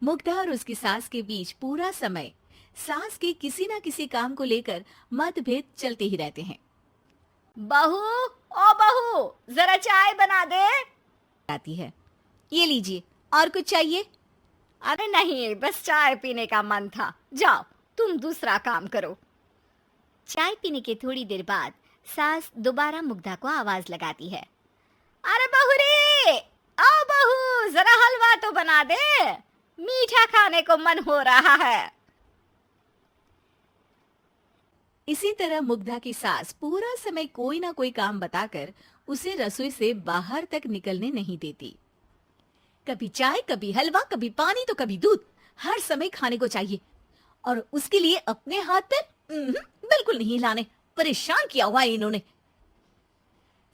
मुग्धा और उसकी सास के बीच पूरा समय सास के किसी ना किसी काम को लेकर मतभेद चलते ही रहते हैं। बहू, ओ बहू, जरा चाय बना दे। आती है, ये लीजिए, और कुछ चाहिए? अरे नहीं, बस चाय पीने का मन था। जाओ, तुम दूसरा काम करो। चाय पीने के थोड़ी देर बाद सास दोबारा मुग्धा को आवाज लगाती है। अरे बहू रे, आओ बहू, जरा हलवा तो बना दे, मीठा खाने को मन हो रहा है। इसी तरह मुग्धा की सास पूरा समय कोई ना कोई काम बताकर उसे रसोई से बाहर तक निकलने नहीं देती। कभी चाय, कभी हलवा, कभी पानी तो कभी दूध, हर समय खाने को चाहिए और उसके लिए अपने हाथ पैर बिल्कुल नहीं हिलाने। परेशान किया हुआ है इन्होंने।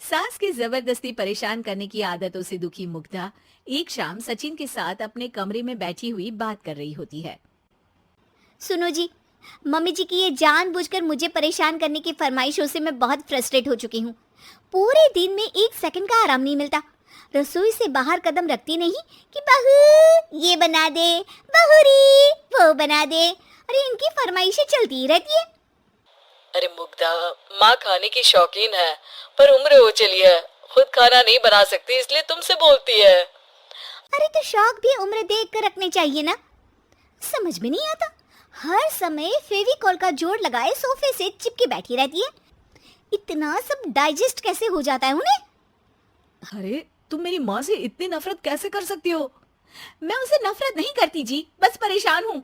सास की जबरदस्ती परेशान करने की आदतों से दुखी मुग्धा एक शाम सचिन के साथ अपने कमरे में बैठी हुई बात कर रही होती है। सुनो जी, मम्मी जी की ये जानबूझकर मुझे परेशान करने की फरमाइशों से मैं बहुत फ्रस्ट्रेट हो चुकी हूँ। पूरे दिन में एक सेकंड का आराम नहीं मिलता। रसोई से बाहर कदम रखती नहीं कि बहू ये बना दे, बहू री वो बना दे। अरे इनकी फरमाइशें चलती ही रहती है। अरे मुग्धा, माँ खाने की शौकीन है पर उम्र हो चली है, खुद खाना नहीं बना सकती इसलिए तुमसे बोलती है। अरे तो शौक भी उम्र देख कर रखने चाहिए ना। समझ में नहीं आता, हर समय फेविकॉल का जोड़ लगाए सोफे से चिपके बैठी रहती है। इतना सब डाइजेस्ट कैसे हो जाता है उन्हें? अरे तुम मेरी माँ से इतनी नफरत कैसे कर सकती हो? मैं उसे नफरत नहीं करती जी, बस परेशान हूँ।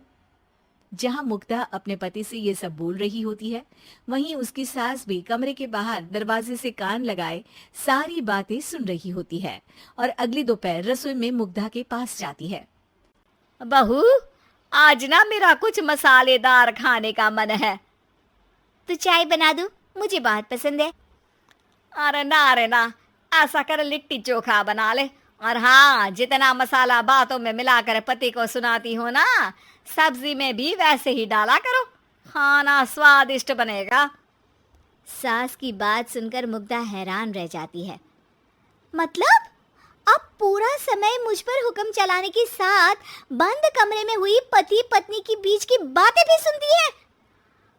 जहाँ मुग्धा अपने पति से ये सब बोल रही होती है, वहीं उसकी सास भी कमरे के बाहर दरवाजे से कान लगाए सारी बातें सुन रही होती है और अगली दोपहर रसोई में मुग्धा के पास जाती है। बहू, आज ना मेरा कुछ मसालेदार खाने का मन है। तो चाय बना दो, मुझे बहुत पसंद है। अरे ना, ऐसा कर लिट्टी चोखा बना ले। और हाँ, जितना मसाला बातों में मिलाकर पति को सुनाती हो ना, सब्जी में भी वैसे ही डाला करो, खाना स्वादिष्ट बनेगा। सास की बात सुनकर मुग्धा हैरान रह जाती है। मतलब अब पूरा समय मुझ पर हुक्म चलाने के साथ बंद कमरे में हुई पति पत्नी की बीच की बातें भी सुनती है।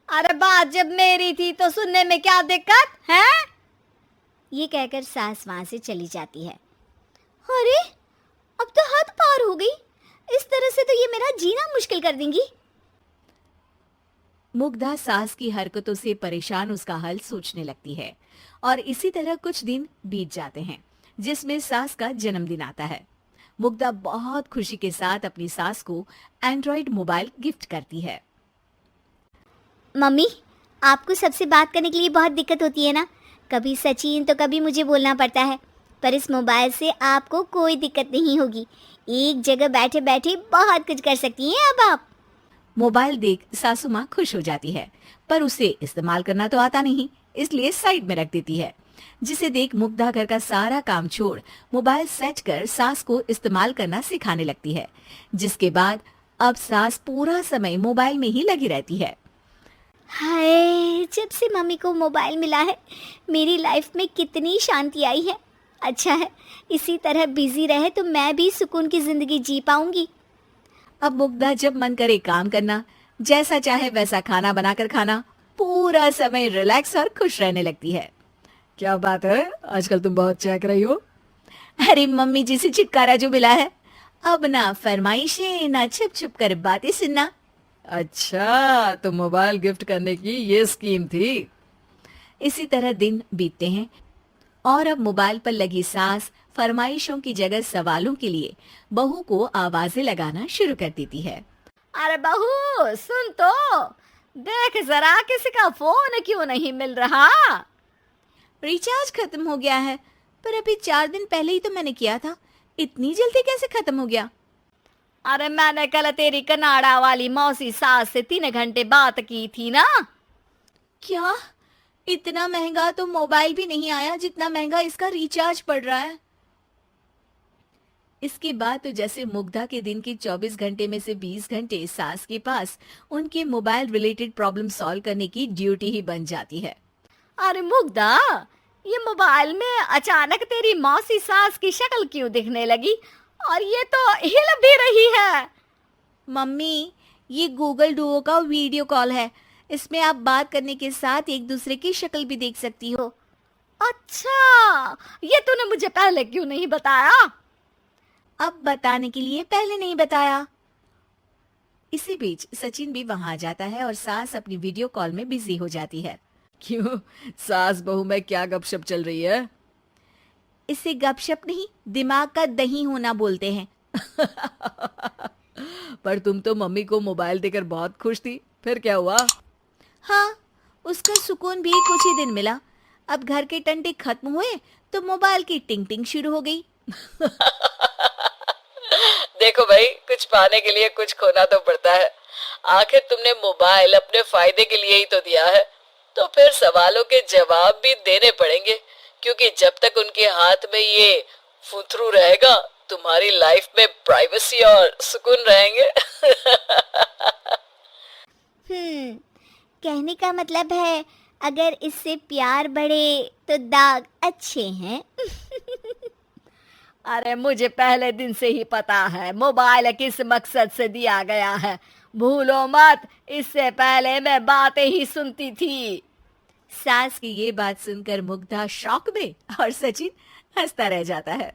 अरे बात जब मेरी थी तो सुनने में क्या दिक्कत है? ये कहकर सास वहां से चली जाती है। अरे अब तो हद पार हो गई। इस तरह से तो ये मेरा जीना मुश्किल कर देंगी। मुग्धा सास की हरकतों से परेशान उसका हल सोचने लगती है और इसी तरह कुछ दिन बीत जाते हैं, जिसमें सास का जन्मदिन आता है। मुग्धा बहुत खुशी के साथ अपनी सास को एंड्रॉइड मोबाइल गिफ्ट करती है। मम्मी, आपको सबसे बात करने के लिए बहुत दिक्कत होती है ना। कभी सचिन तो कभी मुझे बोलना पड़ता है, पर इस मोबाइल से आपको कोई दिक्कत नहीं होगी। एक जगह बैठे बैठे बहुत कुछ कर सकती हैं अब आप। मोबाइल देख सासू माँ खुश हो जाती है, पर उसे इस्तेमाल करना तो आता नहीं, इसलिए साइड में रख देती है। जिसे देख मुग्धा घर का सारा काम छोड़ मोबाइल सेट कर सास को इस्तेमाल करना सिखाने लगती है, जिसके बाद अब सास पूरा समय मोबाइल में ही लगी रहती है। हाय, जब से मम्मी को मोबाइल मिला है मेरी लाइफ में कितनी शांति आई है। अच्छा है, इसी तरह बिजी रहे तो मैं भी सुकून की जिंदगी जी पाऊंगी। अब मुग्धा जब मन करे काम करना, जैसा चाहे वैसा खाना बनाकर खाना, पूरा समय रिलैक्स और खुश रहने लगती है। क्या बात है, आजकल तुम बहुत चहक रही हो। अरे मम्मी जी से छुटकारा जो मिला है, अब ना फरमाइशें ना छुप छुप कर बातें सुनना। अच्छा, तो मोबाइल गिफ्ट करने की ये स्कीम थी। इसी तरह दिन बीतते हैं और अब मोबाइल पर लगी सास फरमाइशों की जगह सवालों के लिए बहू को आवाजें लगाना शुरू कर देती है। अरे बहू, सुन तो, देख जरा किसी का फोन क्यों नहीं मिल रहा? रिचार्ज खत्म हो गया है, पर अभी 4 दिन पहले ही तो मैंने किया था, इतनी जल्दी कैसे खत्म हो गया? अरे मैंने कल तेरी कनाडा वाली मौसी सास से 3 घंटे बात की थी ना। क्या? इतना महंगा तो मोबाइल भी नहीं आया जितना महंगा इसका रिचार्ज पड़ रहा है। इसके बाद तो जैसे मुग्धा के दिन के 24 घंटे में से 20 घंटे सास के पास उनके मोबाइल रिलेटेड प्रॉब्लम सॉल्व करने की ड्यूटी ही बन जाती है। अरे मुग्धा, ये मोबाइल में अचानक तेरी मौसी सास की शक्ल क्यों दिखने लगी? और ये तो हिल भी रही है। मम्मी, ये गूगल डुओ का वीडियो कॉल है। इसमें आप बात करने के साथ एक दूसरे की शक्ल भी देख सकती हो। अच्छा, ये तूने मुझे पहले क्यों नहीं बताया? अब बताने के लिए पहले नहीं बताया। इसी बीच सचिन भी वहां आ जाता है और सास अपनी वीडियो कॉल में बिजी हो जाती है। क्यों, सास बहू में क्या गपशप चल रही है? इसे गपशप नहीं, दिमाग का दही होना बोलते हैं। पर तुम तो मम्मी को मोबाइल देकर बहुत खुश थी, फिर क्या हुआ? हाँ, उसका सुकून भी कुछ ही दिन मिला। अब घर के टंटे खत्म हुए तो मोबाइल की टिंग टिंग शुरू हो गई। देखो भाई, कुछ पाने के लिए कुछ खोना तो पड़ता है। आखिर तुमने मोबाइल अपने फायदे के लिए ही तो दिया है, तो फिर सवालों के जवाब भी देने पड़ेंगे, क्योंकि जब तक उनके हाथ में ये फुथरू रहेगा, तुम्हारी लाइफ में प्राइवेसी और सुकून रहेंगे। कहने का मतलब है अगर इससे प्यार बढ़े तो दाग अच्छे हैं। अरे मुझे पहले दिन से ही पता है मोबाइल किस मकसद से दिया गया है। भूलो मत, इससे पहले मैं बातें ही सुनती थी। सास की ये बात सुनकर मुग्धा शॉक में और सचिन हंसता रह जाता है।